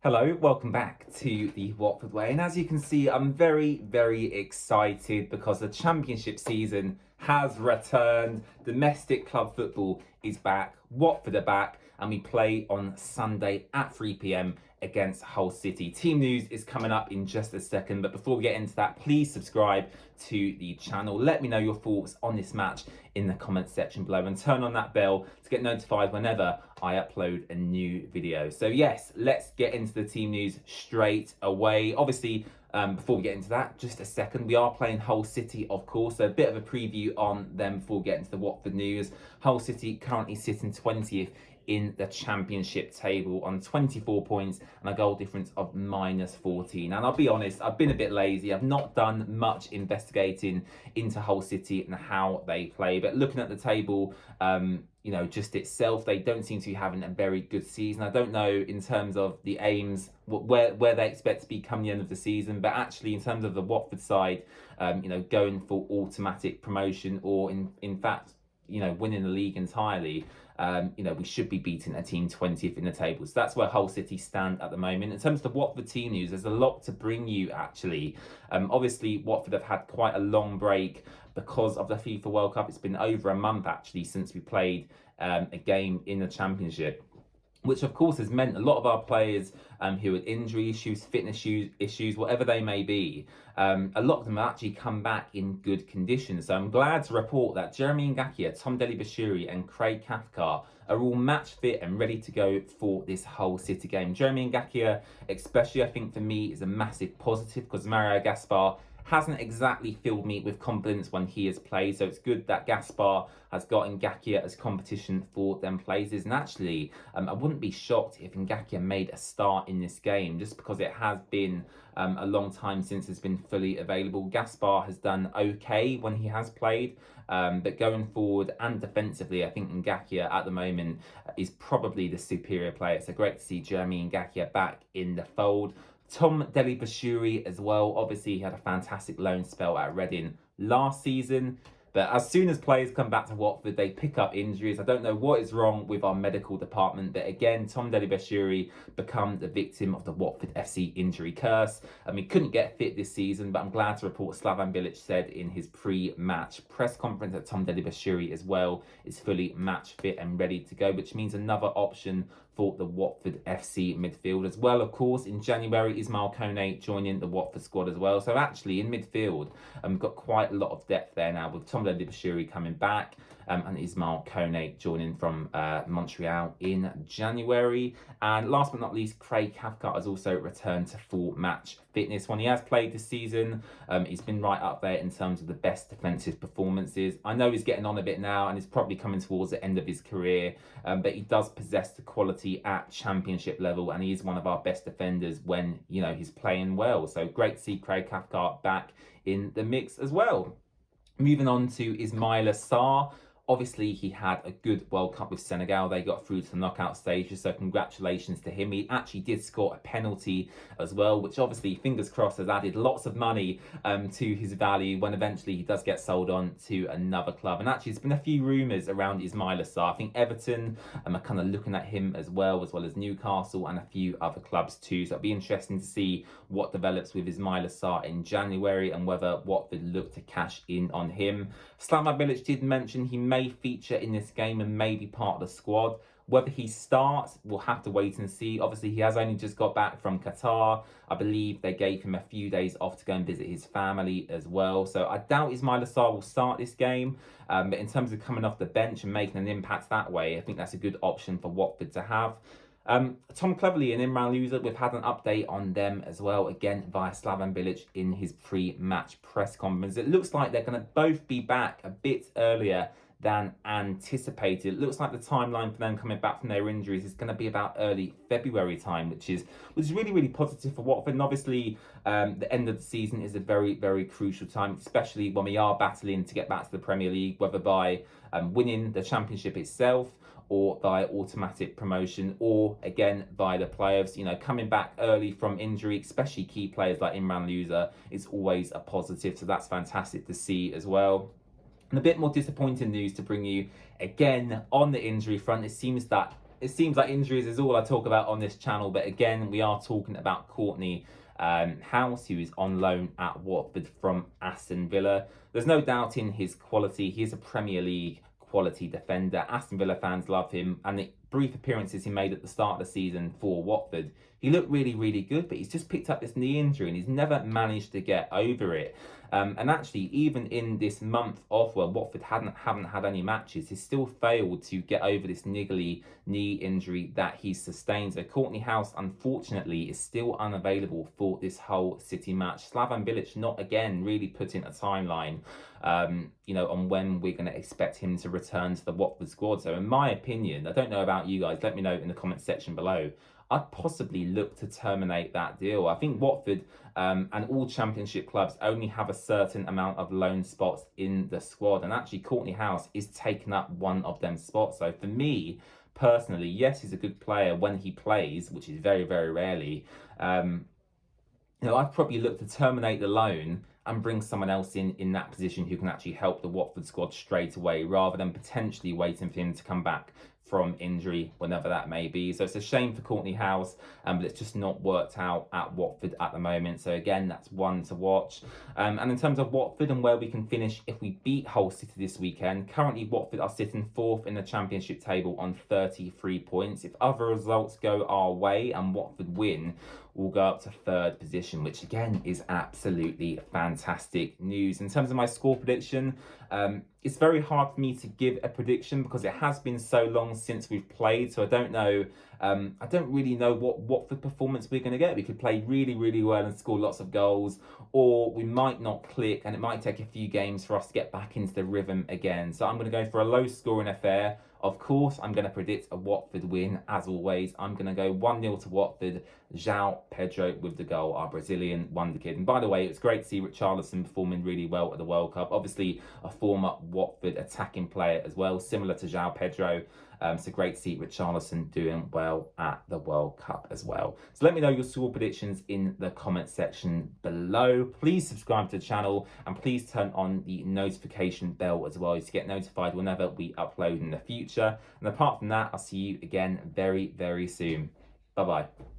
Hello, welcome back to the Watford Way. And as you can see, I'm very, very excited because the Championship season has returned. Domestic club football is back. Watford are back, and we play on Sunday at 3 p.m. against Hull City. Team news is coming up in just a second, but before we get into that, please subscribe to the channel. Let me know your thoughts on this match in the comments section below and turn on that bell to get notified whenever I upload a new video. So yes, let's get into the team news straight away. Obviously, before we get into that, just a second, we are playing Hull City, of course, so a bit of a preview on them before we get into the Watford news. Hull City currently sitting 20th in the Championship table on 24 points and a goal difference of -14. And I'll be honest, I've been a bit lazy. I've not done much investigating into Hull City and how they play, but looking at the table, just itself, they don't seem to be having a very good season. I don't know in terms of the aims, where they expect to be come the end of the season, but actually in terms of the Watford side, going for automatic promotion or in fact, winning the league entirely, we should be beating a team 20th in the table. So that's where Hull City stand at the moment. In terms of Watford team news, there's a lot to bring you actually. Obviously, Watford have had quite a long break because of the FIFA World Cup. It's been over a month actually since we played a game in the Championship, which of course has meant a lot of our players who had injury issues, fitness issues, whatever they may be, a lot of them have actually come back in good condition. So I'm glad to report that Jeremy Ngakia, Tom Dele-Bashiru and Craig Cathcart are all match fit and ready to go for this Hull City game. Jeremy Ngakia, especially, I think for me, is a massive positive because Mario Gaspar hasn't exactly filled me with confidence when he has played. So it's good that Gaspar has got Ngakia as competition for them places. And actually, I wouldn't be shocked if Ngakia made a start in this game, just because it has been a long time since it's been fully available. Gaspar has done okay when he has played, but going forward and defensively, I think Ngakia at the moment is probably the superior player. So great to see Jeremy Ngakia back in the fold. Tom Dele-Bashiru as well. Obviously, he had a fantastic loan spell at Reading last season. But as soon as players come back to Watford, they pick up injuries. I don't know what is wrong with our medical department. But again, Tom Dele-Bashiru become the victim of the Watford FC injury curse. And we couldn't get fit this season, but I'm glad to report Slaven Bilic said in his pre-match press conference that Tom Dele-Bashiru as well is fully match fit and ready to go, which means another option for the Watford FC midfield as well. Of course, in January, Ismail Kone joining the Watford squad as well. So actually, in midfield, we've got quite a lot of depth there now with Tom Dele-Bashiru coming back and Ismail Kone joining from Montreal in January. And last but not least, Craig Cathcart has also returned to full match fitness. When he has played this season, he's been right up there in terms of the best defensive performances. I know he's getting on a bit now and he's probably coming towards the end of his career, but he does possess the quality at Championship level and he is one of our best defenders when, he's playing well. So great to see Craig Cathcart back in the mix as well. Moving on to Ismaila Sarr. Obviously, he had a good World Cup with Senegal. They got through to the knockout stages, so congratulations to him. He actually did score a penalty as well, which obviously, fingers crossed, has added lots of money to his value when eventually he does get sold on to another club. And actually, there's been a few rumours around Ismaila Sarr. I think Everton are kind of looking at him as well as Newcastle and a few other clubs too. So it'll be interesting to see what develops with Ismaila Sarr in January and whether Watford look to cash in on him. Slaven Bilic did mention he may feature in this game and may be part of the squad. Whether he starts, we'll have to wait and see. Obviously, he has only just got back from Qatar. I believe they gave him a few days off to go and visit his family as well. So I doubt Ismaila Sarr will start this game. But in terms of coming off the bench and making an impact that way, I think that's a good option for Watford to have. Tom Cleverley and Imran Louza, we've had an update on them as well, again via Slaven Bilic in his pre-match press conference. It looks like they're going to both be back a bit earlier than anticipated. It looks like the timeline for them coming back from their injuries is going to be about early February time, which is really, really positive for Watford. And obviously, the end of the season is a very, very crucial time, especially when we are battling to get back to the Premier League, whether by winning the Championship itself or via automatic promotion, or again via the playoffs. Coming back early from injury, especially key players like Imran Louza, is always a positive. So that's fantastic to see as well. And a bit more disappointing news to bring you again on the injury front. It seems that it seems like injuries is all I talk about on this channel, but again, we are talking about Courtney House, who is on loan at Watford from Aston Villa. There's no doubt in his quality. He is a Premier League quality defender. Aston Villa fans love him, and the brief appearances he made at the start of the season for Watford, he looked really, really good, but he's just picked up this knee injury and he's never managed to get over it. And actually, even in this month off where Watford haven't had any matches, he's still failed to get over this niggly knee injury that he sustained. So Courtney House, unfortunately, is still unavailable for this whole City match. Slaven Bilic not again really putting a timeline, on when we're going to expect him to return to the Watford squad. So in my opinion, I don't know about you guys, let me know in the comment section below, I'd possibly look to terminate that deal. I think Watford and all Championship clubs only have a certain amount of loan spots in the squad. And actually, Courtney House is taking up one of them spots. So for me, personally, yes, he's a good player when he plays, which is very, very rarely. I'd probably look to terminate the loan and bring someone else in that position who can actually help the Watford squad straight away, rather than potentially waiting for him to come back from injury, whenever that may be. So it's a shame for Courtney House, but it's just not worked out at Watford at the moment. So again, that's one to watch. And in terms of Watford and where we can finish if we beat Hull City this weekend, currently Watford are sitting 4th in the Championship table on 33 points. If other results go our way and Watford win, we'll go up to 3rd position, which again is absolutely fantastic news. In terms of my score prediction, it's very hard for me to give a prediction because it has been so long since we've played. So I don't know. I don't really know what Watford performance we're going to get. We could play really, really well and score lots of goals, or we might not click and it might take a few games for us to get back into the rhythm again. So I'm going to go for a low scoring affair. Of course, I'm going to predict a Watford win, as always. I'm going to go 1-0 to Watford. João Pedro with the goal, our Brazilian wonder kid. And by the way, it's great to see Richarlison performing really well at the World Cup. Obviously, a former Watford attacking player as well, similar to João Pedro. So great to see Richarlison doing well at the World Cup as well. So let me know your score predictions in the comment section below. Please subscribe to the channel and please turn on the notification bell as well to get notified whenever we upload in the future. And apart from that, I'll see you again very, very soon. Bye-bye.